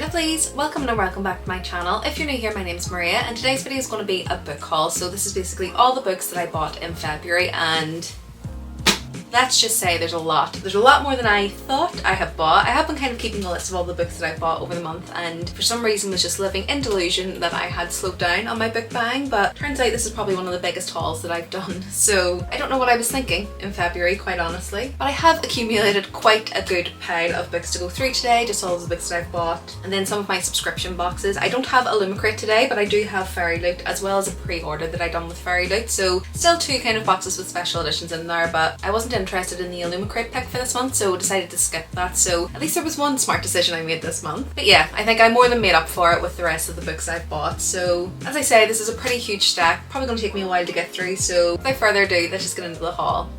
Lovelies, welcome and welcome back to my channel. If you're new here, my name is Maria and today's video is going to be a book haul. So this is basically all the books that I bought in February, and let's just say there's a lot. There's a lot more than I thought I have bought. I have been kind of keeping a list of all the books that I've bought over the month, and for some reason was just living in delusion that I had slowed down on my book buying, but turns out this is probably one of the biggest hauls that I've done. So I don't know what I was thinking in February, quite honestly. But I have accumulated quite a good pile of books to go through today, just all the books that I've bought, and then some of my subscription boxes. I don't have Illumicrate today, but I do have Fairy Loot as well as a pre-order that I done with Fairy Loot. So still two kind of boxes with special editions in there, but I wasn't interested in the Illumicrate pick for this month, so decided to skip that. So at least there was one smart decision I made this month. But yeah, I think I more than made up for it with the rest of the books I've bought. So as I say, this is a pretty huge stack, probably going to take me a while to get through, so without further ado, let's just get into the haul.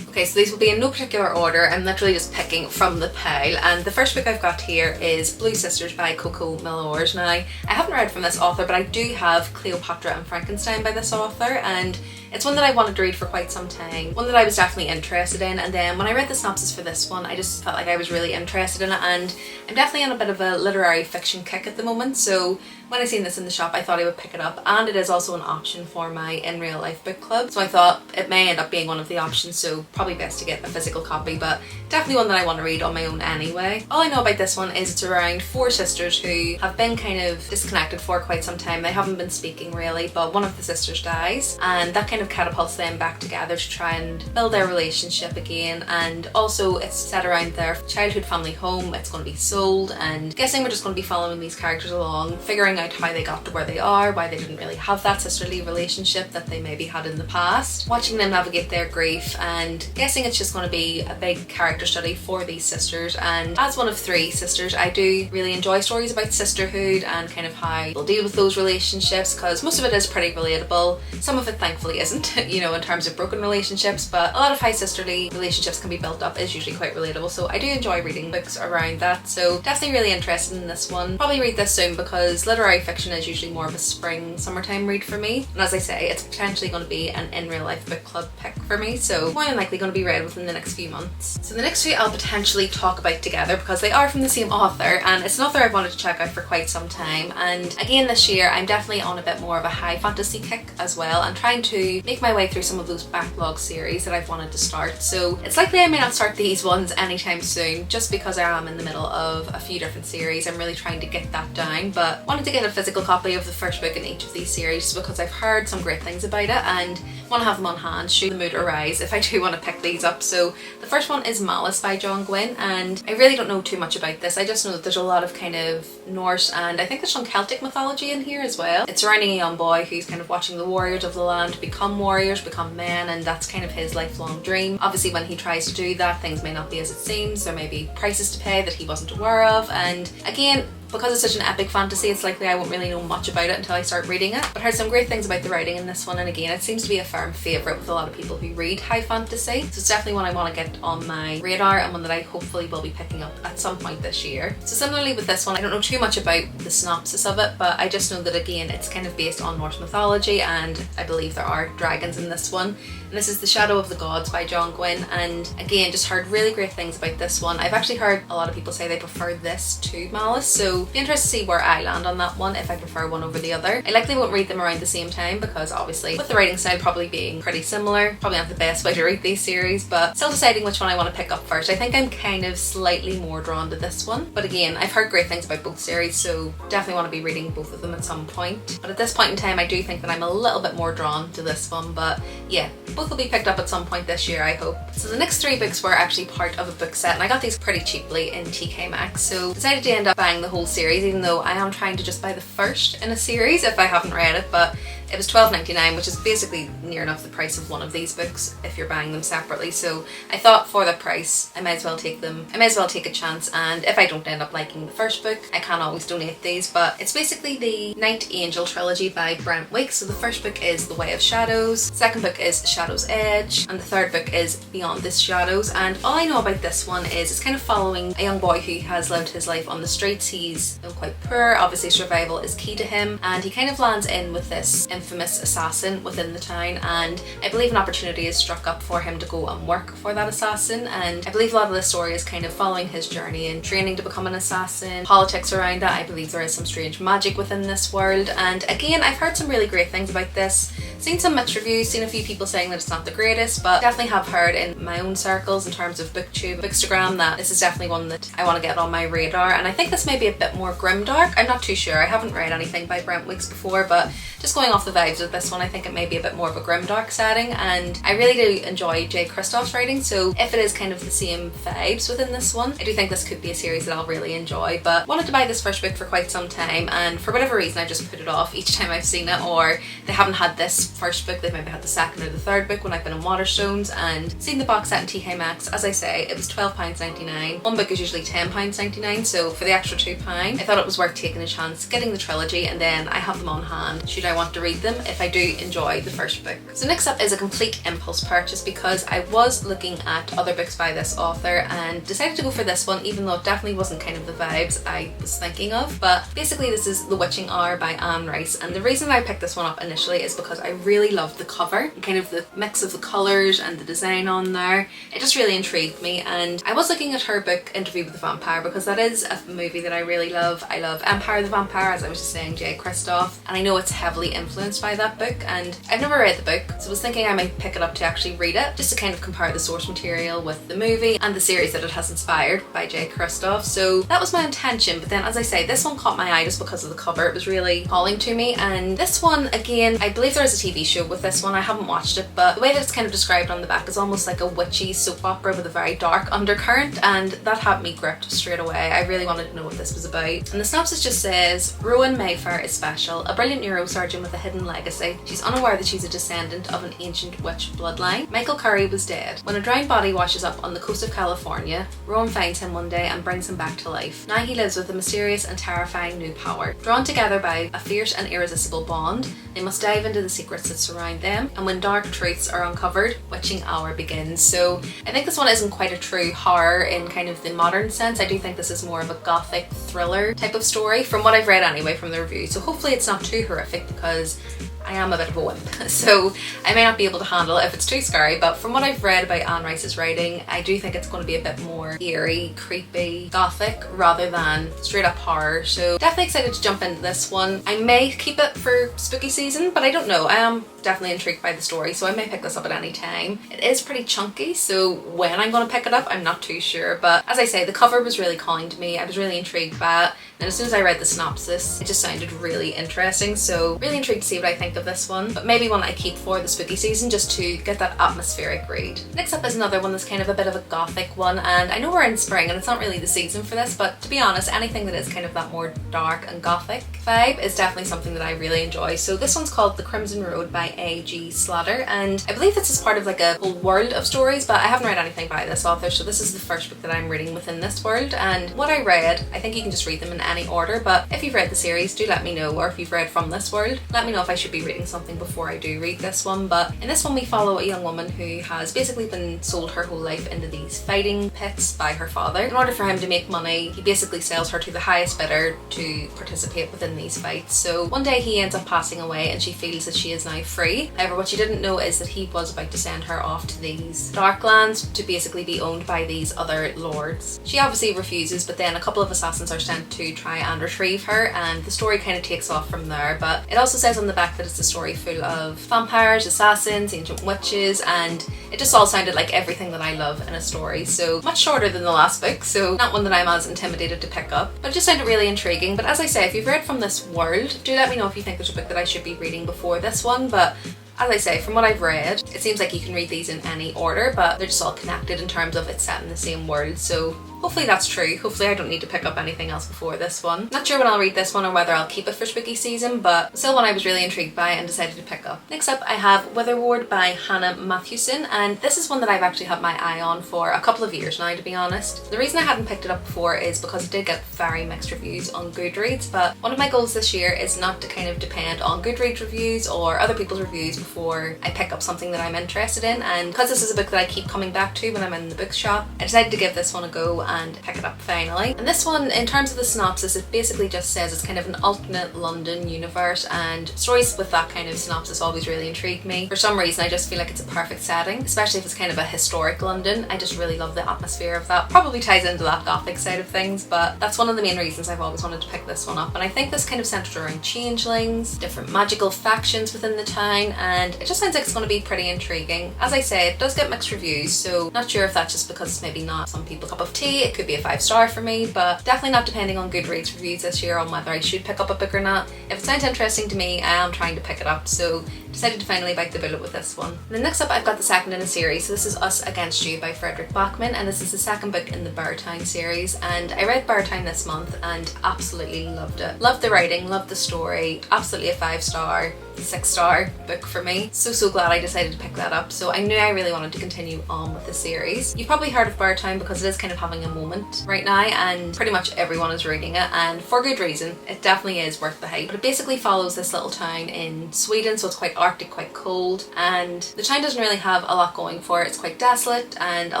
Okay, so these will be in no particular order. I'm literally just picking from the pile, and the first book I've got here is Blue Sisters by Coco Milors. Now, I haven't read from this author, but I do have Cleopatra and Frankenstein by this author, and it's one that I wanted to read for quite some time, one that I was definitely interested in, and then when I read the synopsis for this one, I just felt like I was really interested in it, and I'm definitely on a bit of a literary fiction kick at the moment, so when I seen this in the shop I thought I would pick it up, and it is also an option for my in real life book club, so I thought it may end up being one of the options, so probably best to get a physical copy, but definitely one that I want to read on my own anyway. All I know about this one is it's around four sisters who have been kind of disconnected for quite some time. They haven't been speaking really, but one of the sisters dies, and that kind of catapults them back together to try and build their relationship again. And also it's set around their childhood family home. It's going to be sold, and guessing we're just going to be following these characters along, figuring out how they got to where they are, why they didn't really have that sisterly relationship that they maybe had in the past, watching them navigate their grief, and guessing it's just going to be a big character study for these sisters. And as one of three sisters, I do really enjoy stories about sisterhood and kind of how people deal with those relationships, because most of it is pretty relatable. Some of it thankfully isn't, you know, in terms of broken relationships, but a lot of how sisterly relationships can be built up is usually quite relatable, so I do enjoy reading books around that. So definitely really interested in this one. Probably read this soon, because literary fiction is usually more of a spring, summertime read for me, and as I say, it's potentially going to be an in real life book club pick for me, so more than likely going to be read within the next few months. So the next two I'll potentially talk about together because they are from the same author, and it's an author I've wanted to check out for quite some time, and again this year I'm definitely on a bit more of a high fantasy kick as well, and trying to make my way through some of those backlog series that I've wanted to start. So it's likely I may not start these ones anytime soon, just because I am in the middle of a few different series. I'm really trying to get that down, but wanted to get a physical copy of the first book in each of these series because I've heard some great things about it and want to have them on hand should the mood arise if I do want to pick these up. So the first one is Malice by John Gwynne, and I really don't know too much about this. I just know that there's a lot of kind of Norse, and I think there's some Celtic mythology in here as well. It's surrounding a young boy who's kind of watching the warriors of the land become warriors, become men, and that's kind of his lifelong dream. Obviously when he tries to do that, things may not be as it seems. There may be prices to pay that he wasn't aware of, and again, because it's such an epic fantasy, it's likely I won't really know much about it until I start reading it, but heard some great things about the writing in this one, and again it seems to be a firm favourite with a lot of people who read high fantasy, so it's definitely one I want to get on my radar and one that I hopefully will be picking up at some point this year. So similarly with this one, I don't know too much about the synopsis of it, but I just know that again it's kind of based on Norse mythology, and I believe there are dragons in this one. And this is The Shadow of the Gods by John Gwynne, and again just heard really great things about this one. I've actually heard a lot of people say they prefer this to Malice, so be interested to see where I land on that one, if I prefer one over the other. I likely won't read them around the same time because obviously with the writing style probably being pretty similar, probably not the best way to read these series, but still deciding which one I want to pick up first. I think I'm kind of slightly more drawn to this one, but again I've heard great things about both series, so definitely want to be reading both of them at some point. But at this point in time I do think that I'm a little bit more drawn to this one, but yeah, both will be picked up at some point this year, I hope. So the next three books were actually part of a book set, and I got these pretty cheaply in TK Maxx, so decided to end up buying the whole series, even though I am trying to just buy the first in a series if I haven't read it, but it was $12.99, which is basically near enough the price of one of these books if you're buying them separately. So I thought for the price I might as well take them. I might as well take a chance, and if I don't end up liking the first book I can always donate these. But it's basically the Night Angel trilogy by Brent Weeks. So the first book is The Way of Shadows, the second book is Shadow's Edge, and the third book is Beyond This Shadows. And all I know about this one is it's kind of following a young boy who has lived his life on the streets. He's quite poor, obviously survival is key to him, and he kind of lands in with this infamous assassin within the town, and I believe an opportunity is struck up for him to go and work for that assassin, and I believe a lot of the story is kind of following his journey and training to become an assassin, politics around that. I believe there is some strange magic within this world, and again, I've heard some really great things about this. Seen some mixed reviews, seen a few people saying that it's not the greatest, but definitely have heard in my own circles in terms of BookTube, Bookstagram, that this is definitely one that I want to get on my radar, and I think this may be a bit more grimdark. I'm not too sure. I haven't read anything by Brent Weeks before, but just going off the vibes of this one, I think it may be a bit more of a grimdark setting, and I really do enjoy J. Kristoff's writing, so if it is kind of the same vibes within this one, I do think this could be a series that I'll really enjoy. But wanted to buy this first book for quite some time, and for whatever reason I've just put it off each time I've seen it, or they haven't had this first book, they've maybe had the second or the third book when I've been in Waterstones and seen the box set in TK Maxx. As I say, it was £12.99. One book is usually £10.99, so for the extra £2 I thought it was worth taking a chance, getting the trilogy, and then I have them on hand should I want to read them if I do enjoy the first book. So next up is a complete impulse purchase, because I was looking at other books by this author and decided to go for this one, even though it definitely wasn't kind of the vibes I was thinking of. But basically this is The Witching Hour by Anne Rice, and the reason I picked this one up initially is because I really loved the cover and kind of the mix of the colours and the design on there. It just really intrigued me, and I was looking at her book Interview with the Vampire because that is a movie that I really love. I love Empire the Vampire, as I was just saying, J. Kristoff, and I know it's heavily influenced by that book, and I've never read the book, so I was thinking I might pick it up to actually read it, just to kind of compare the source material with the movie and the series that it has inspired by J. Kristoff. So that was my intention, but then as I say, this one caught my eye just because of the cover. It was really calling to me, and this one, again, I believe there is a TV show with this one. I haven't watched it, but the way that it's kind of described on the back is almost like a witchy soap opera with a very dark undercurrent, and that had me gripped straight away. I really wanted to know what this was about. And the synopsis just says, Rowan Mayfair is special, a brilliant neurosurgeon with a hidden legacy. She's unaware that she's a descendant of an ancient witch bloodline. Michael Curry was dead. When a drowned body washes up on the coast of California, Rowan finds him one day and brings him back to life. Now he lives with a mysterious and terrifying new power. Drawn together by a fierce and irresistible bond, they must dive into the secrets that surround them, and when dark truths are uncovered, Witching Hour begins. So I think this one isn't quite a true horror in kind of the modern sense. I do think this is more of a gothic thriller type of story, from what I've read anyway from the review. So hopefully it's not too horrific, because I am a bit of a wimp, so I may not be able to handle it if it's too scary, but from what I've read about Anne Rice's writing, I do think it's going to be a bit more eerie, creepy, gothic, rather than straight up horror. So definitely excited to jump into this one. I may keep it for spooky season, but I don't know. I am definitely intrigued by the story, so I may pick this up at any time. It is pretty chunky, so when I'm going to pick it up, I'm not too sure, but as I say, the cover was really calling to me. I was really intrigued by it, and as soon as I read the synopsis, it just sounded really interesting, so really intrigued to see what I think of this one, but maybe one I keep for the spooky season just to get that atmospheric read. Next up is another one that's kind of a bit of a gothic one, and I know we're in spring and it's not really the season for this, but to be honest, anything that is kind of that more dark and gothic vibe is definitely something that I really enjoy. So this one's called The Crimson Road by A.G. Slatter, and I believe this is part of like a whole world of stories, but I haven't read anything by this author, so this is the first book that I'm reading within this world. And what I read, I think you can just read them in any order, but if you've read the series, do let me know, or if you've read from this world, let me know if I should be reading something before I do read this one. But in this one we follow a young woman who has basically been sold her whole life into these fighting pits by her father. In order for him to make money, he basically sells her to the highest bidder to participate within these fights. So one day he ends up passing away and she feels that she is now free. However, what she didn't know is that he was about to send her off to these dark lands to basically be owned by these other lords. She obviously refuses, but then a couple of assassins are sent to try and retrieve her, and the story kind of takes off from there. But it also says on the back that it's a story full of vampires, assassins, ancient witches, and it just all sounded like everything that I love in a story. So much shorter than the last book, so not one that I'm as intimidated to pick up, but it just sounded really intriguing. But as I say, if you've read from this world, do let me know if you think there's a book that I should be reading before this one. But as I say, from what I've read, it seems like you can read these in any order, but they're just all connected in terms of it's set in the same world. So hopefully that's true. Hopefully I don't need to pick up anything else before this one. Not sure when I'll read this one or whether I'll keep it for spooky season, but still one I was really intrigued by and decided to pick up. Next up I have Witherward by Hannah Mathewson, and this is one that I've actually had my eye on for a couple of years now, to be honest. The reason I hadn't picked it up before is because it did get very mixed reviews on Goodreads, but one of my goals this year is not to kind of depend on Goodreads reviews or other people's reviews before I pick up something that I'm interested in, and because this is a book that I keep coming back to when I'm in the bookshop, I decided to give this one a go and pick it up finally. And this one, in terms of the synopsis, it basically just says it's kind of an alternate London universe, and stories with that kind of synopsis always really intrigue me. For some reason I just feel like it's a perfect setting, especially if it's kind of a historic London. I just really love the atmosphere of that. Probably ties into that Gothic side of things, but that's one of the main reasons I've always wanted to pick this one up. And I think this kind of centered around changelings, different magical factions within the town, and it just sounds like it's going to be pretty intriguing. As I say, it does get mixed reviews, so not sure if that's just because it's maybe not some people's cup of tea. It could be a 5-star for me, but definitely not depending on Goodreads reviews this year on whether I should pick up a book or not. If it sounds interesting to me, I am trying to pick it up, so decided to finally bite the bullet with this one. And then next up, I've got the second in a series. So this is Us Against You by Frederick Bachman, and this is the second book in the Beartown series. And I read Beartown this month and absolutely loved it. Loved the writing, loved the story, absolutely a 5-star, 6-star book for me. So glad I decided to pick that up. So I knew I really wanted to continue on with the series. You've probably heard of Beartown because it is kind of having a moment right now, and pretty much everyone is reading it, and for good reason. It definitely is worth the hype. But it basically follows this little town in Sweden, so it's quite Arctic, quite cold, and the town doesn't really have a lot going for it. It's quite desolate, and a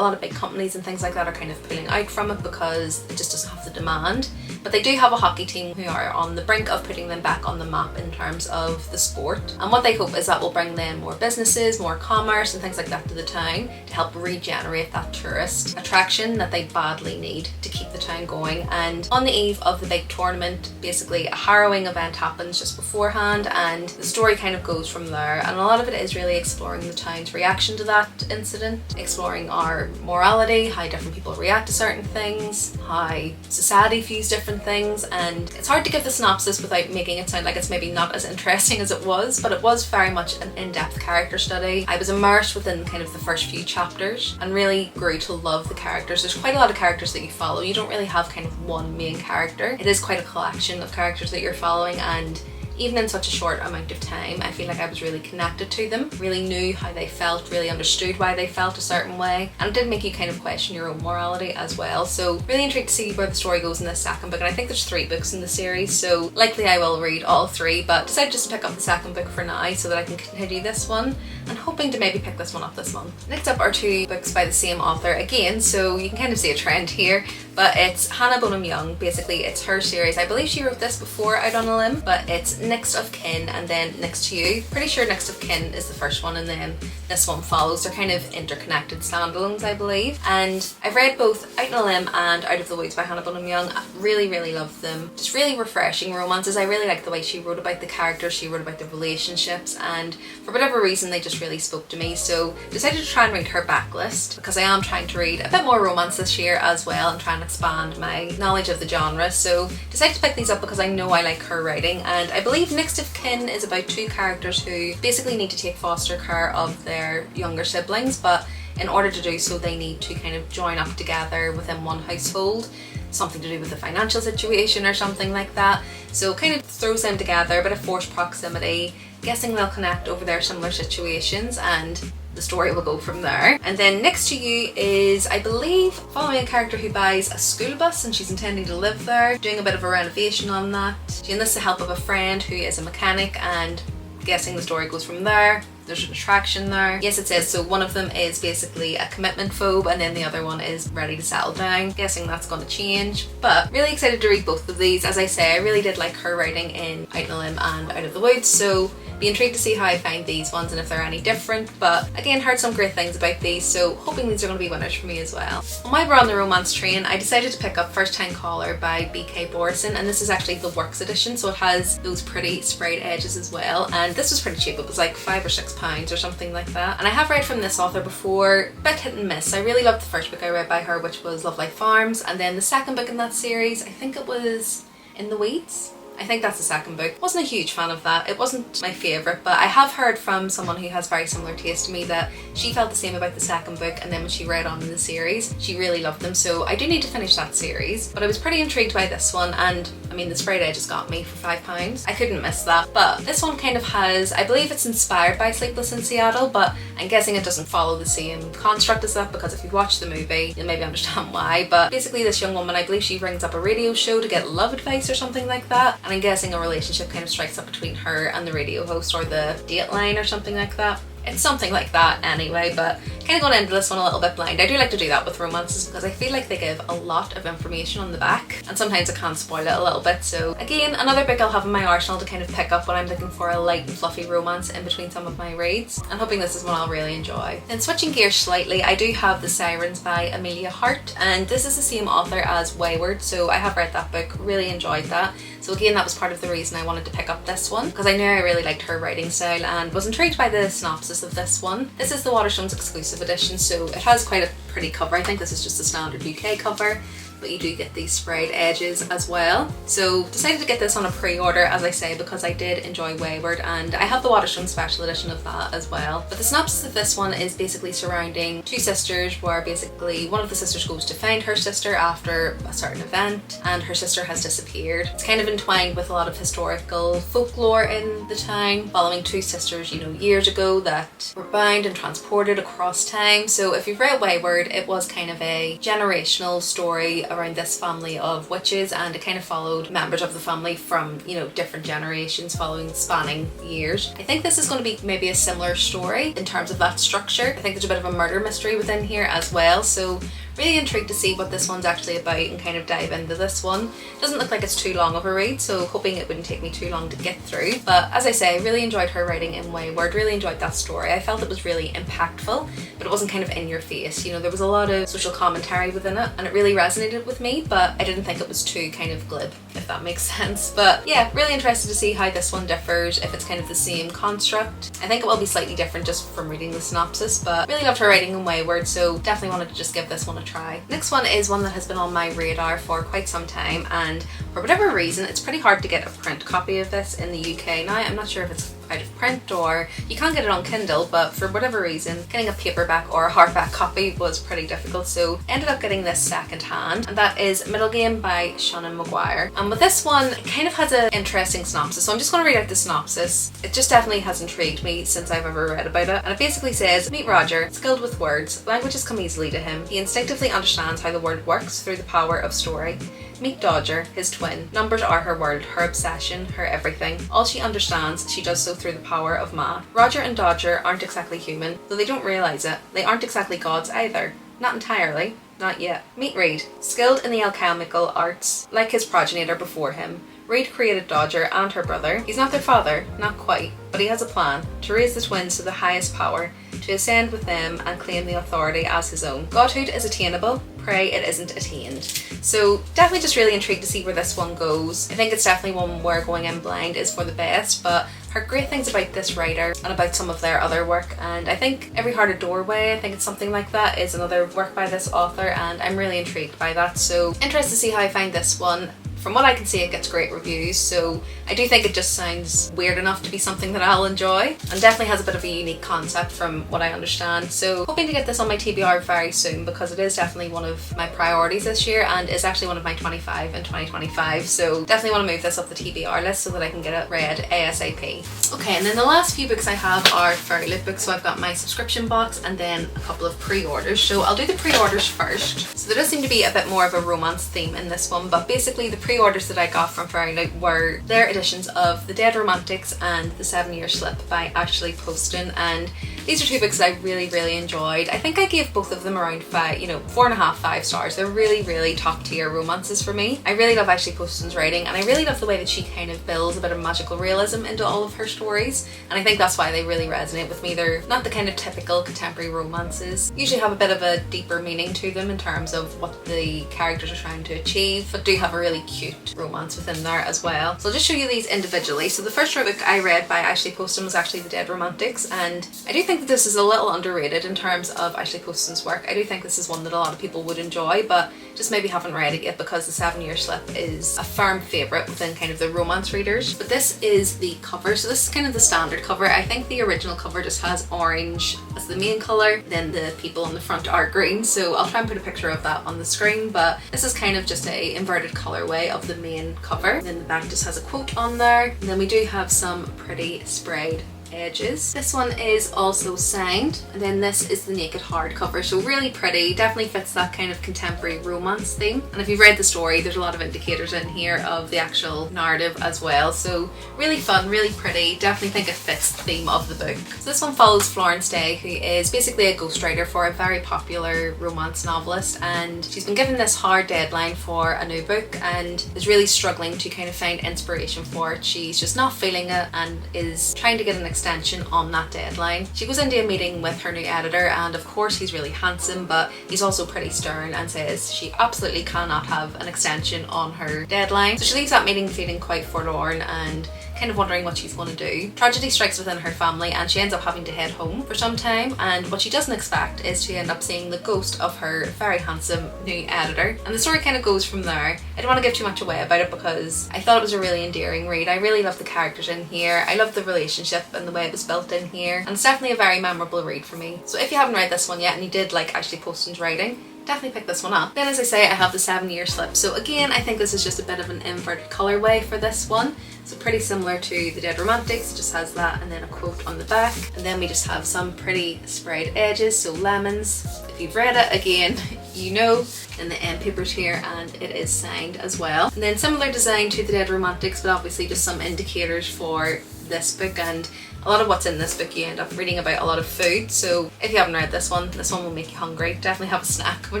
lot of big companies and things like that are kind of pulling out from it because it just doesn't have the demand. But they do have a hockey team who are on the brink of putting them back on the map in terms of the sport. And what they hope is that will bring them more businesses, more commerce and things like that to the town to help regenerate that tourist attraction that they badly need to keep the town going. And on the eve of the big tournament, basically a harrowing event happens just beforehand, and the story kind of goes from there. And a lot of it is really exploring the town's reaction to that incident, exploring our morality, how different people react to certain things, how society views different things. And it's hard to give the synopsis without making it sound like it's maybe not as interesting as it was, but it was very much an in-depth character study. I was immersed within kind of the first few chapters and really grew to love the characters. There's quite a lot of characters that you follow. You don't really have kind of one main character. It is quite a collection of characters that you're following, and even in such a short amount of time, I feel like I was really connected to them, really knew how they felt, really understood why they felt a certain way, and it did make you kind of question your own morality as well. So really intrigued to see where the story goes in this second book, and I think there's 3 books in the series, so likely I will read all 3, but decided just to pick up the second book for now so that I can continue this one, and hoping to maybe pick this one up this month. Next up are 2 books by the same author again, so you can kind of see a trend here, but it's Hannah Bonham Young. Basically it's her series. I believe she wrote this before Out on a Limb, but it's Next of Kin and then Next to You. Pretty sure Next of Kin is the first one and then this one follows. They're kind of interconnected standalones, I believe. And I've read both Out on a Limb and Out of the Woods by Hannah Bonham Young. I really loved them. Just really refreshing romances. I really liked the way she wrote about the characters, she wrote about the relationships, and for whatever reason they just really spoke to me. So decided to try and read her backlist because I am trying to read a bit more romance this year as well and try and expand my knowledge of the genre. So decided to pick these up because I know I like her writing, and I believe Next of Kin is about 2 characters who basically need to take foster care of their younger siblings, but in order to do so they need to kind of join up together within one household, something to do with the financial situation or something like that. So kind of throws them together, a bit of forced proximity, guessing they'll connect over their similar situations, and the story will go from there. And then Next to You is, I believe, following a character who buys a school bus and she's intending to live there, doing a bit of a renovation on that. She enlists the help of a friend who is a mechanic, and guessing the story goes from there. There's an attraction there. Yes, it says so. One of them is basically a commitment phobe and then the other one is ready to settle down. Guessing that's going to change, but really excited to read both of these. As I say, I really did like her writing in Out on a Limb and Out of the Woods, so be intrigued to see how I find these ones and if they're any different. But again, heard some great things about these, so hoping these are going to be winners for me as well. While we're on the romance train, I decided to pick up First Time Caller by B.K. Borison, and this is actually the works edition, so it has those pretty sprayed edges as well, and this was pretty cheap. It was like £5 or £6 or something like that. And I have read from this author before, a bit hit and miss. I really loved the first book I read by her, which was Love Life Farms, and then the second book in that series, I think it was In the Weeds. I think that's the second book. Wasn't a huge fan of that. It wasn't my favourite, but I have heard from someone who has very similar taste to me that she felt the same about the second book, and then when she read on in the series, she really loved them. So I do need to finish that series, but I was pretty intrigued by this one, and I mean, the sprayed edges got me for £5. I couldn't miss that. But this one kind of has, I believe it's inspired by Sleepless in Seattle, but I'm guessing it doesn't follow the same construct as that, because if you've watched the movie, you'll maybe understand why. But basically this young woman, I believe she rings up a radio show to get love advice or something like that, and I'm guessing a relationship kind of strikes up between her and the radio host, or the dateline or something like that. It's something like that anyway, but kind of going into this one a little bit blind. I do like to do that with romances because I feel like they give a lot of information on the back, and sometimes it can spoil it a little bit. So again, another book I'll have in my arsenal to kind of pick up when I'm looking for a light and fluffy romance in between some of my reads. I'm hoping this is one I'll really enjoy. Then switching gears slightly, I do have The Sirens by Amelia Hart, and this is the same author as Wayward, so I have read that book, really enjoyed that. So again, that was part of the reason I wanted to pick up this one, because I knew I really liked her writing style and was intrigued by the synopsis of this one. This is the Waterstones exclusive edition, so it has quite a pretty cover. I think this is just a standard UK cover, but you do get these sprayed edges as well. So decided to get this on a pre-order, as I say, because I did enjoy Wayward, and I have the Waterstone special edition of that as well. But the synopsis of this one is basically surrounding two sisters, where basically one of the sisters goes to find her sister after a certain event, and her sister has disappeared. It's kind of entwined with a lot of historical folklore in the town, following two sisters, you know, years ago that were bound and transported across time. So if you've read Wayward, it was kind of a generational story around this family of witches, and it kind of followed members of the family from, you know, different generations following spanning years. I think this is going to be maybe a similar story in terms of that structure. I think there's a bit of a murder mystery within here as well, so really intrigued to see what this one's actually about and kind of dive into this one. It doesn't look like it's too long of a read, so hoping it wouldn't take me too long to get through. But as I say, really enjoyed her writing in Wayward, really enjoyed that story. I felt it was really impactful, but it wasn't kind of in your face. You know, there was a lot of social commentary within it, and it really resonated with me, but I didn't think it was too kind of glib, if that makes sense. But yeah, really interested to see how this one differs, if it's kind of the same construct. I think it will be slightly different just from reading the synopsis, but really loved her writing in Wayward, so definitely wanted to just give this one a try. Next one is one that has been on my radar for quite some time, and for whatever reason it's pretty hard to get a print copy of this in the UK now. I'm not sure if it's out of print or you can get it on Kindle, but for whatever reason getting a paperback or a hardback copy was pretty difficult, so ended up getting this second hand, and that is Middle Game by Shannon Maguire. And with this one, it kind of has an interesting synopsis, so I'm just going to read out the synopsis. It just definitely has intrigued me since I've ever read about it, and it basically says, meet Roger, skilled with words. Languages come easily to him. He instinctively understands how the word works through the power of story. Meet Dodger, his twin. Numbers are her world, her obsession, her everything. All she understands, she does so through the power of math. Roger and Dodger aren't exactly human, though they don't realise it. They aren't exactly gods either. Not entirely. Not yet. Meet Reed, skilled in the alchemical arts, like his progenitor before him. Reed created Dodger and her brother. He's not their father, not quite, but he has a plan to raise the twins to the highest power, to ascend with them and claim the authority as his own. Godhood is attainable, pray it isn't attained. So definitely just really intrigued to see where this one goes. I think it's definitely one where going in blind is for the best, but heard great things about this writer and about some of their other work, and I think Every Heart a Doorway, I think it's something like that, is another work by this author, and I'm really intrigued by that, so interested to see how I find this one. From what I can see, it gets great reviews, so I do think it just sounds weird enough to be something that I'll enjoy, and definitely has a bit of a unique concept from what I understand. So hoping to get this on my TBR very soon, because it is definitely one of my priorities this year, and is actually one of my 25 in 2025, so definitely want to move this up the TBR list so that I can get it read ASAP. Okay, and then the last few books I have are fairy lit books, so I've got my subscription box and then a couple of pre-orders. So I'll do the pre-orders first. So there does seem to be a bit more of a romance theme in this one, but basically the pre-orders that I got from Fairy Lit were their editions of The Dead Romantics and The 7-Year Slip by Ashley Poston, and these are two books that I really enjoyed. I think I gave both of them around 4.5, 5 stars. They're really top tier romances for me. I really love Ashley Poston's writing, and I really love the way that she kind of builds a bit of magical realism into all of her stories, and I think that's why they really resonate with me. They're not the kind of typical contemporary romances. Usually have a bit of a deeper meaning to them in terms of what the characters are trying to achieve, but do have a really cute romance within there as well. So I'll just show you these individually. So the first book I read by Ashley Poston was actually The Dead Romantics, and I do think that this is a little underrated in terms of Ashley Poston's work. I do think this is one that a lot of people would enjoy, but just maybe haven't read it yet, because The 7-Year Slip is a firm favourite within kind of the romance readers. But this is the cover, so this is kind of the standard cover. I think the original cover just has orange as the main colour, then the people on the front are green, so I'll try and put a picture of that on the screen, but this is kind of just a inverted colourway of the main cover. Then the back just has a quote on there, and then we do have some pretty sprayed edges. This one is also signed, and then this is the naked hardcover, so really pretty, definitely fits that kind of contemporary romance theme. And if you've read the story, there's a lot of indicators in here of the actual narrative as well, so really fun, really pretty, definitely think it fits the theme of the book. So this one follows Florence Day, who is basically a ghostwriter for a very popular romance novelist, and she's been given this hard deadline for a new book and is really struggling to kind of find inspiration for it. She's just not feeling it and is trying to get an extension on that deadline. She goes into a meeting with her new editor, and of course he's really handsome, but he's also pretty stern and says she absolutely cannot have an extension on her deadline. So she leaves that meeting feeling quite forlorn and kind of wondering what she's going to do. Tragedy strikes within her family and she ends up having to head home for some time, and what she doesn't expect is to end up seeing the ghost of her very handsome new editor. And the story kind of goes from there. I don't want to give too much away about it because I thought it was a really endearing read. I really love the characters in here. I love the relationship and the way it was built in here, and it's definitely a very memorable read for me. So if you haven't read this one yet and you did like Ashley Poston's writing, definitely pick this one up. Then as I say, I have the 7-year slip. So again, I think this is just a bit of an inverted colorway for this one. So pretty similar to The Dead Romantics, it just has that and then a quote on the back. And then we just have some pretty sprayed edges, so lemons. If you've read it, again, you know. And the end papers here, and it is signed as well. And then similar design to The Dead Romantics, but obviously just some indicators for this book, and a lot of what's in this book you end up reading about a lot of food, so if you haven't read this one will make you hungry. Definitely have a snack when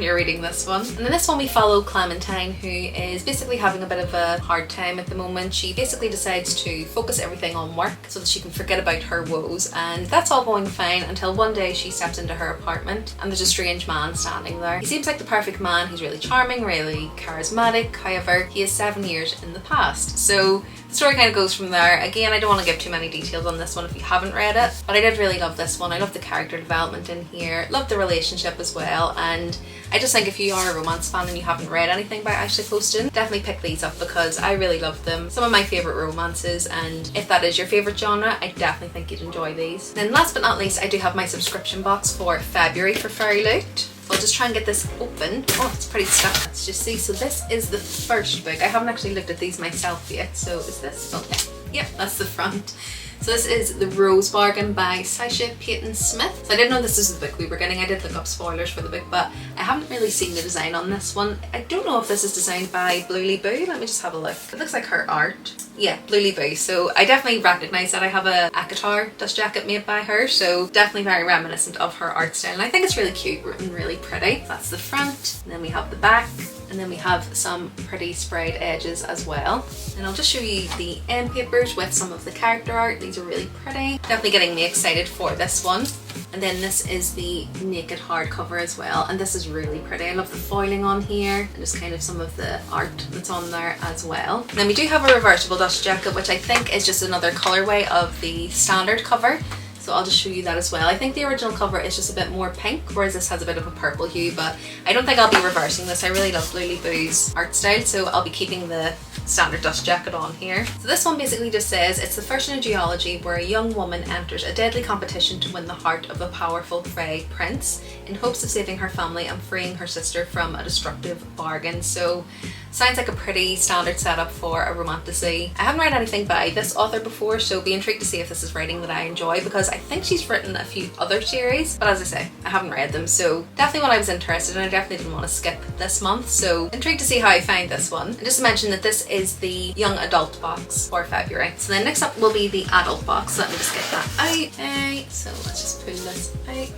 you're reading this one. And in this one we follow Clementine, who is basically having a bit of a hard time at the moment. She basically decides to focus everything on work so that she can forget about her woes, and that's all going fine until one day she steps into her apartment and there's a strange man standing there. He seems like the perfect man. He's really charming, really charismatic, however he is 7 years in the past. So the story kind of goes from there. Again, I don't want to give too many details on this one if you haven't read it, but I did really love this one. I love the character development in here, love the relationship as well, and I just think if you are a romance fan and you haven't read anything by Ashley Poston, definitely pick these up because I really love them. Some of my favourite romances, and if that is your favourite genre, I definitely think you'd enjoy these. Then last but not least, I do have my subscription box for February for Fairy Loot. I'll just try and get this open. Oh, it's pretty stuck. Let's just see. So this is the first book. I haven't actually looked at these myself yet. So is this? Oh yeah. Yep, that's the front. So this is The Rose Bargain by Saisha Peyton Smith. So I didn't know this is the book we were getting. I did look up spoilers for the book, but I haven't really seen the design on this one. I don't know if this is designed by Bluely Boo. Let me just have a look. It looks like her art. Yeah, Bluely Boo. So I definitely recognise that. I have a ACOTAR dust jacket made by her, so definitely very reminiscent of her art style. And I think it's really cute and really pretty. That's the front, and then we have the back, and then we have some pretty sprayed edges as well. And I'll just show you the end papers with some of the character art. These are really pretty. Definitely getting me excited for this one. And then this is the naked hardcover as well, and this is really pretty. I love the foiling on here and just kind of some of the art that's on there as well. And then we do have a reversible dust jacket, which I think is just another colorway of the standard cover. So I'll just show you that as well. I think the original cover is just a bit more pink, whereas this has a bit of a purple hue, but I don't think I'll be reversing this. I really love Bluely Boo's art style, so I'll be keeping the standard dust jacket on here. So this one basically just says, it's the first in a duology where a young woman enters a deadly competition to win the heart of a powerful Frey prince in hopes of saving her family and freeing her sister from a destructive bargain. So sounds like a pretty standard setup for a romantasy. I haven't read anything by this author before, so be intrigued to see if this is writing that I enjoy, because I think she's written a few other series, but as I say, I haven't read them, so definitely one I was interested in. I definitely didn't want to skip this month, so intrigued to see how I find this one. And just to mention that this is the young adult box for February. So then next up will be the adult box. Let me just get that out. Okay, so let's just pull this out.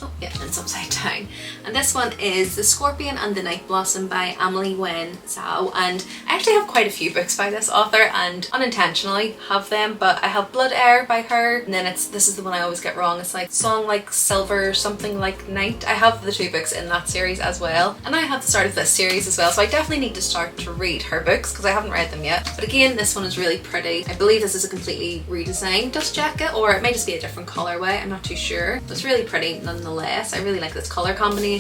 Oh yeah, and it's upside down. And this one is The Scorpion and the Night Blossom by Amelie Wen Zhao, and I actually have quite a few books by this author and unintentionally have them, but I have Blood Air by her, and then this is the one I always get wrong. It's like Song Like Silver, something like Night. I have the 2 books in that series as well, and I have the start of this series as well, so I definitely need to start to read her books because I haven't read them yet. But again, this one is really pretty. I believe this is a completely redesigned dust jacket, or it may just be a different colorway, I'm not too sure. But it's really pretty nonetheless. I really like this color combination.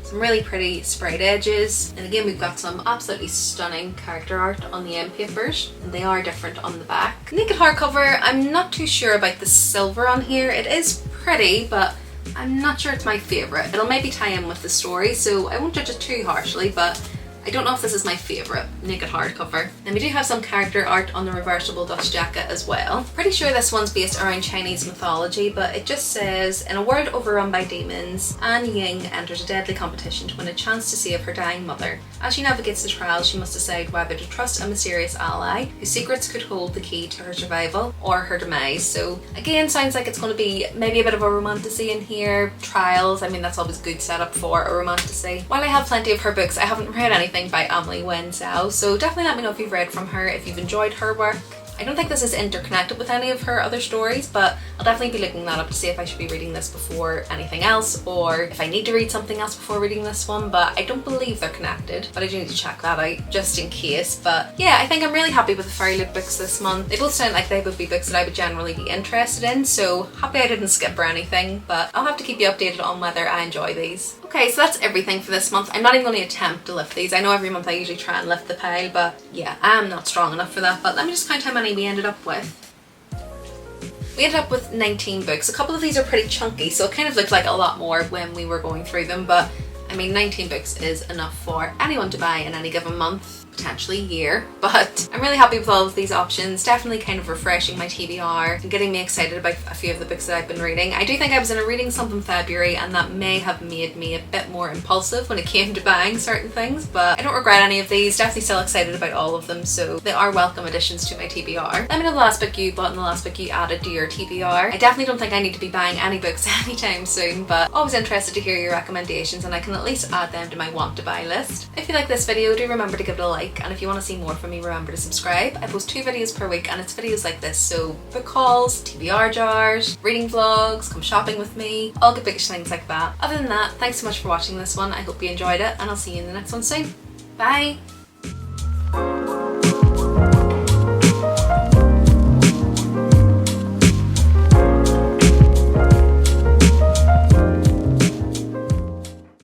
Some really pretty sprayed edges, and again we've got some absolutely stunning character art on the end papers, and they are different on the back. Naked hardcover, I'm not too sure about the silver on here. It is pretty, but I'm not sure it's my favourite. It'll maybe tie in with the story, so I won't judge it too harshly, but I don't know if this is my favourite naked hardcover. And we do have some character art on the reversible dust jacket as well. Pretty sure this one's based around Chinese mythology, but it just says, in a world overrun by demons, An Ying enters a deadly competition to win a chance to save her dying mother. As she navigates the trial, she must decide whether to trust a mysterious ally whose secrets could hold the key to her survival or her demise. So again, sounds like it's going to be maybe a bit of a romantasy in here. Trials, I mean, that's always good setup for a romantasy. While I have plenty of her books, I haven't read anything by Emily Wen Zhao, so definitely let me know if you've read from her, if you've enjoyed her work. I don't think this is interconnected with any of her other stories, but I'll definitely be looking that up to see if I should be reading this before anything else, or if I need to read something else before reading this one, but I don't believe they're connected, but I do need to check that out just in case. But yeah, I think I'm really happy with the Fairy Loot books this month. They both sound like they would be books that I would generally be interested in, so happy I didn't skip or anything, but I'll have to keep you updated on whether I enjoy these. Okay, so that's everything for this month. I'm not even going to attempt to lift these. I know every month I usually try and lift the pile, but yeah, I am not strong enough for that. But let me just count how many we ended up with. We ended up with 19 books. A couple of these are pretty chunky, so it kind of looked like a lot more when we were going through them, but I mean, 19 books is enough for anyone to buy in any given month, potentially year, but I'm really happy with all of these options. Definitely kind of refreshing my TBR and getting me excited about a few of the books that I've been reading. I do think I was in a reading slump in February, and that may have made me a bit more impulsive when it came to buying certain things, but I don't regret any of these. Definitely still excited about all of them, so they are welcome additions to my TBR. Let me know the last book you bought and the last book you added to your TBR. I definitely don't think I need to be buying any books anytime soon, but always interested to hear your recommendations, and I can at least add them to my want to buy list. If you like this video, do remember to give it a like, and if you want to see more from me, remember to subscribe. I post 2 videos per week, and it's videos like this, so book hauls, TBR jars, reading vlogs, come shopping with me, all good bookish things like that. Other than that, thanks so much for watching this one. I hope you enjoyed it, and I'll see you in the next one soon. Bye!